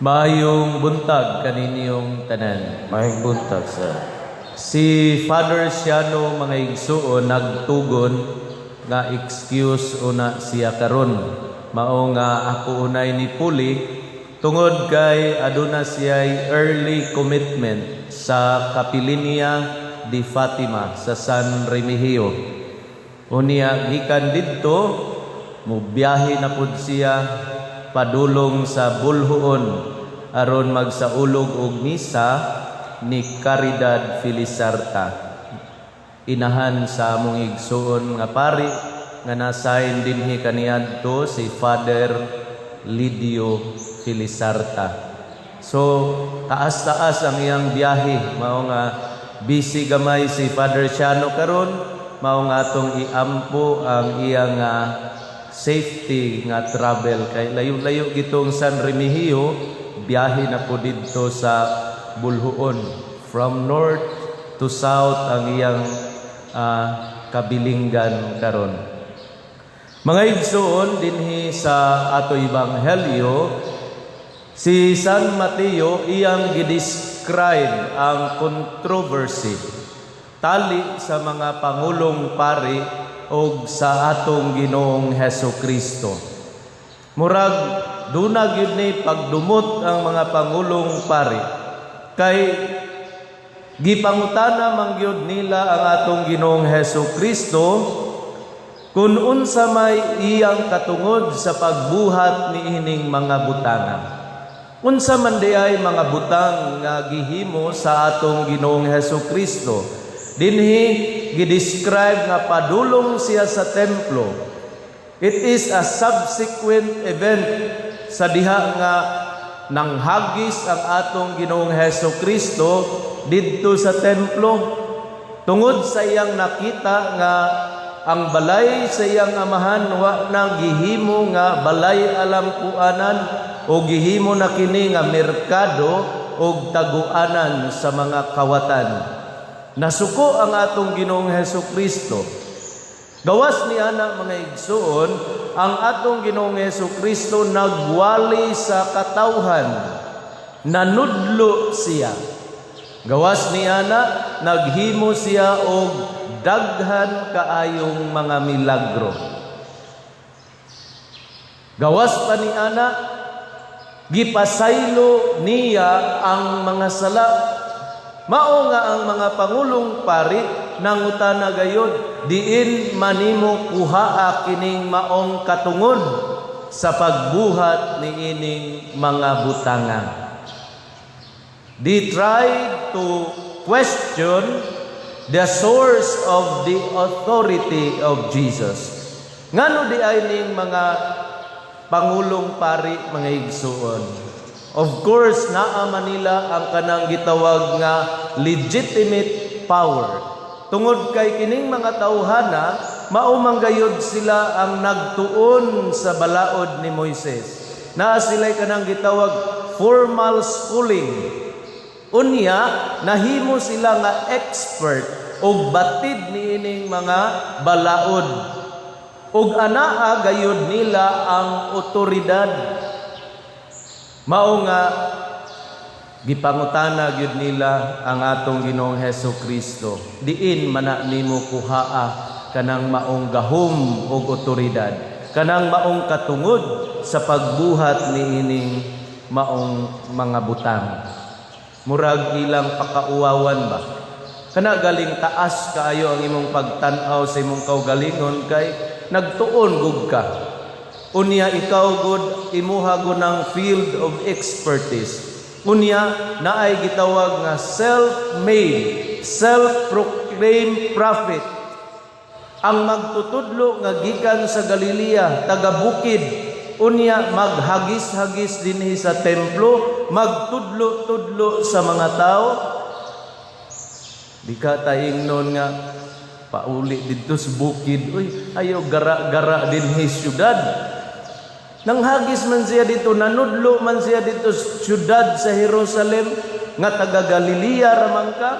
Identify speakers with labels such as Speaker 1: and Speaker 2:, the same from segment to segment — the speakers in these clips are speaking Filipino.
Speaker 1: Maayong buntag kaninyong tanan.
Speaker 2: Maayong buntag, sir.
Speaker 1: Si Father Siano mga igsuon nagtugon nga excuse una siya karon. Mao nga ako unay ni puli tungod kay aduna siya early commitment sa Kapilinya di Fatima sa San Remigio. Unya gikan didto mobiyahe na pud siya padulong sa Bulhuon aron magsaulog og misa ni Caridad Filisarta. Inahan sa among igsuon nga pari nga nasayn dinhi kaniadto si Father Lidio Filisarta. So taas-taas ang iyang biyahe, mao nga busy gamay si Father Siano karon, mao nga atong iampo ang iyang safety nga travel kay layo-layo gitong San Remigio, biyahe na po dito sa Bulhuon from north to south ang iyang kabilinggan karon. Mga igsoon dinhi sa ato ebanghelyo, si San Mateo iyang gidescribe ang controversy tali sa mga pangulong pari og sa atong Ginoong Hesukristo. Murag duna gyud ni pagdumot ang mga pangulong pari kay gipangutana man gyud nila ang atong Ginoong Hesukristo kung unsa may iyang katungod sa pagbuhat niining mga butanga. Unsa man diay mga butang nga gihimo sa atong Ginoong Hesukristo. Dinhi gidescribe nga padulong siya sa templo. It is a subsequent event sa diha nga nanghagis ang atong Ginoong Hesukristo didto sa templo tungod sa iyang nakita nga ang balay sa iyang amahan wa na gihimo nga balay alampuanan o gihimo na kini nga merkado o taguanan sa mga kawatan. Nasuko ang atong Ginoong Hesukristo. Gawas ni ana mga igsoon, ang atong Ginoong Hesukristo nagwali sa katawhan, nanudlo siya. Gawas ni ana, naghimo siya og daghan kaayong mga milagro. Gawas pa ni ana, gipasaylo niya ang mga sala. Mao nga ang mga pangulong pari nangutana gayud, diin manimo kuhaa kining maong katungod sa pagbuhat niining mga butanga. They tried to question the source of the authority of Jesus. Ngano di ay ning mga pangulong pari mga igsuon? Of course, naa Manila ang kanang gitawag nga legitimate power. Tungod kay kining mga tawhana, mao manggayod sila ang nagtuon sa balaod ni Moises. Naa sila'y kanang gitawag formal schooling. Unya, nahimo sila nga expert og batid niining mga balaod. Og anaa gayud nila ang otoridad. Mao nga gipangutana gyud nila ang atong Ginoong Hesukristo, diin man nimo kuhaa kanang maong gahom ug otoridad, kanang maong katungod sa pagbuhat niining maong mga butang. Murag ilang pakauwawan ba? Kana galing taas kaayo ang imong pagtan-aw sa imong kaugalingon kay nagtuon gud ka. Unya ikaw gud imuha gud ng field of expertise. Unya naay gitawag nga self-made, self-proclaimed prophet. Ang magtutudlo nga gikan sa Galilea, taga bukid. Unya maghagis-hagis dinhi sa templo, magtudlo-tudlo sa mga tao. Di ka taingnon nga pauli dito sa bukid. Uy, ayo gara-gara dinhi syudad. Nanghagis man siya dito, nanudlo man siya dito sa syudad sa Jerusalem, nga taga Galilea ramang ka,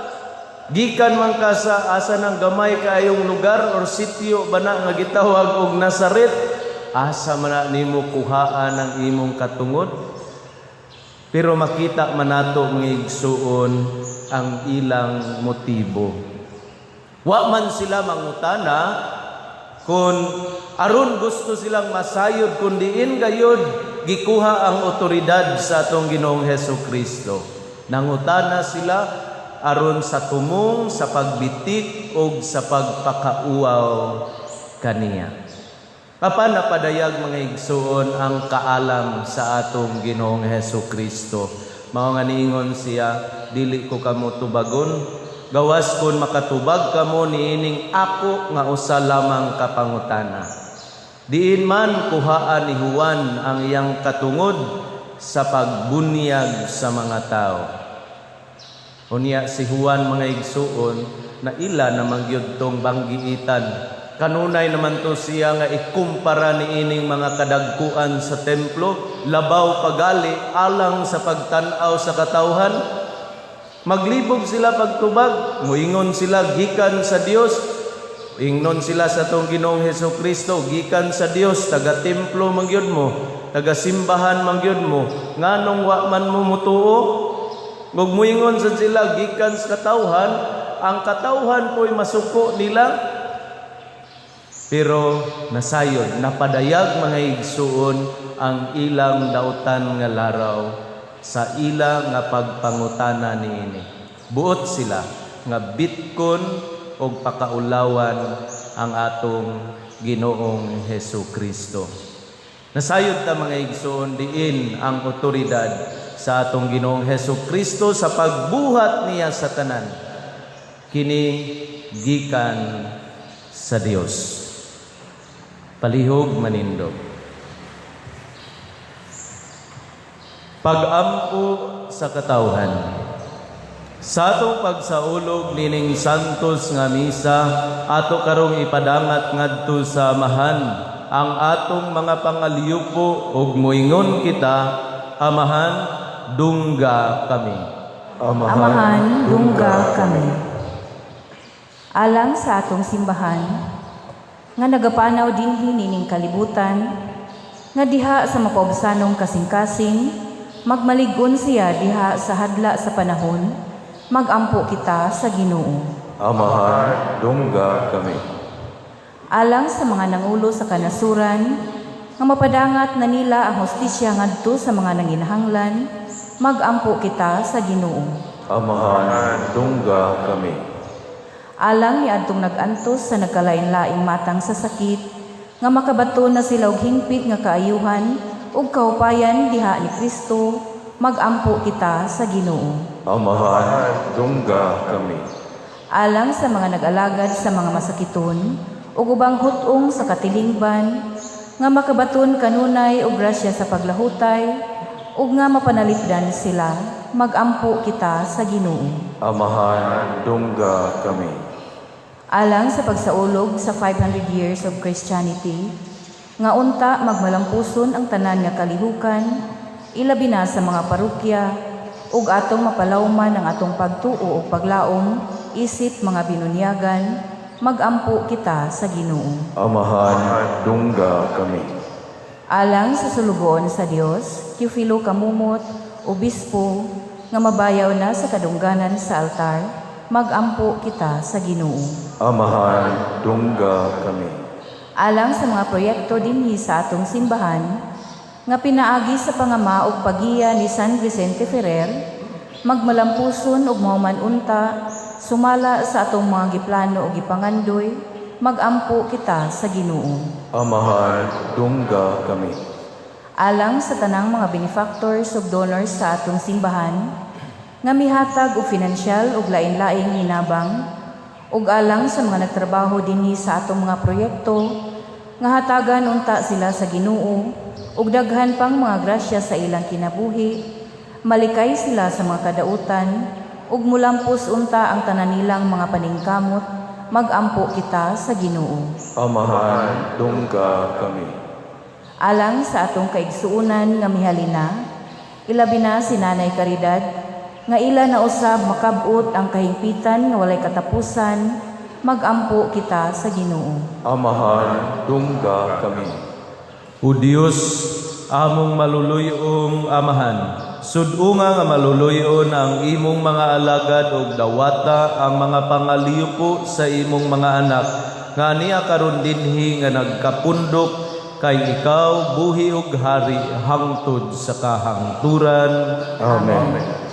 Speaker 1: gikan man ka sa asa ng gamay kaayong lugar or sitio bana nga gitawag og Nazaret, asa man nimo kuhaan ang imong katungod? Pero makita man nato mga igsuon ang ilang motibo. Wa man sila mangutana kung aron gusto silang masayod kundiin gayud gikuha ang otoridad sa atong Ginoong Hesukristo. Nangutana sila aron sa tumong, sa pagbitik o sa pagpakauaw kaniya. Apan napadayag mga igsuon ang kaalam sa atong Ginoong Hesukristo. Mao nga niingon siya, dili ko kamo tubagon, gawas kun makatubag kamo niining ako nga usa lamang kapangutana. Diin man kuhaan ni Juan ang iyang katungod sa pagbunyag sa mga tao. Unya si Juan mga igsuon na ila na magyudtong banggiitan. Kanunay naman to siya nga ikumpara ni ining mga kadagkuan sa templo, labaw pagali alang sa pagtan-aw sa katawhan. Maglibog sila pagtubag, muingon sila gikan sa Dios. Ingnon sila sa tong Ginoong Hesukristo, gikan sa Dios, taga templo mangyud mo, taga simbahan mangyud mo, nganong wa man mo mutuo? Ug muingon sa sila gikan sa katawhan, ang katawhan po'y masuko nila. Pero nasayod, napadayag mga igsuon ang ilang dautan nga laraw sa ilang nga pagpangutana niini. Buot sila nga bitkon o pakaulawan ang atong Ginoong Hesukristo. Nasayod ta mga igsuon diin ang otoridad sa atong Ginoong Hesukristo sa pagbuhat niya sa tanan. Kini gikan sa Dios. Palihog manindog. Pag-ampo sa katawhan. Sa atong pagsaulog nining santos nga misa, ato karong ipadangat ngadto sa amahan ang atong mga pangaliyupo ug moingon kita, Amahan, dungga kami.
Speaker 2: Amahan, dungga kami. Alang sa atong simbahan, nga nagapanaw dinhi nining kalibutan, nga diha sa mapaubsanong kasing-kasing, magmaligon siya diha sa hadla sa panahon, magampo kita sa Ginoo.
Speaker 3: Amahan, dungga kami.
Speaker 2: Alang sa mga nangulo sa kanasuran, nga mapadangat na nila ang hostisya ngadto sa mga nanginahanglan, magampo kita sa Ginoo.
Speaker 3: Amahan, dungga kami.
Speaker 2: Alang ni adtong nagantos sa nagkalain-laing matang sa sakit, nga makabato na sila og hingpit nga kaayuhan ug kaupayan diha ni Kristo, magampo kita sa Ginoo.
Speaker 3: Amahan, dungga kami.
Speaker 2: Alang sa mga nag-alagad sa mga masakiton ug ubang hutong sa katilingban, nga makabaton kanunay og grasya sa paglahutay ug nga mapanalipdan sila, magampo kita sa Ginoo.
Speaker 3: Amahan, dungga kami.
Speaker 2: Alang sa pagsaulog sa 500 years of Christianity, nga unta magmalampuson ang tanan nga kalihukan, ilabi na sa mga parokya, ug atong mapalawman ang atong pagtuo ug paglaom, isip mga binunyagan, magampo kita sa Ginoo.
Speaker 3: Amahan, dungga kami.
Speaker 2: Alang sa sulugoon sa Dios, Teofilo Kamumot, obispo, nga mabayaw na sa kadungganan sa altar, magampo kita sa Ginoo.
Speaker 3: Amahan, dungga kami.
Speaker 2: Alang sa mga proyekto dinhi sa atong simbahan, nga pinaagi sa pangama ug pagiya ni San Vicente Ferrer, magmalampuson ug mauman unta, sumala sa atong mga giplano ug gipangandoy, magampo kita sa Ginoo.
Speaker 3: Amahan, dungga kami.
Speaker 2: Alang sa tanang mga benefactors ug donors sa atong simbahan, nga mihatag og pinansyal ug lain-laing hinabang, ug alang sa mga nagtrabaho dinhi sa atong mga proyekto, nga hatagan unta sila sa Ginoo, ug daghan pang mga grasya sa ilang kinabuhi, malikay sila sa mga kadautan, ug mulampos unta ang tanan nilang mga paningkamot, magampo kita sa Ginoo.
Speaker 3: Amahan, dungga kami.
Speaker 2: Alang sa atong kaigsuunan nga mihalina, ilabi na si Nanay Caridad, nga ila na usab makabot ang kahingpitan nga walay katapusan, magampo kita sa Ginoo.
Speaker 3: Amahan, dungga kami.
Speaker 1: O Diyos, among maluluyong amahan, Sudunga nga maluluyon ang imong mga alagad ug dawata ang mga pangaliupo sa imong mga anak nga niya karon dinhi nga nagkapundok kay ikaw buhi ug hari hangtod sa kahangturan.
Speaker 3: Amen.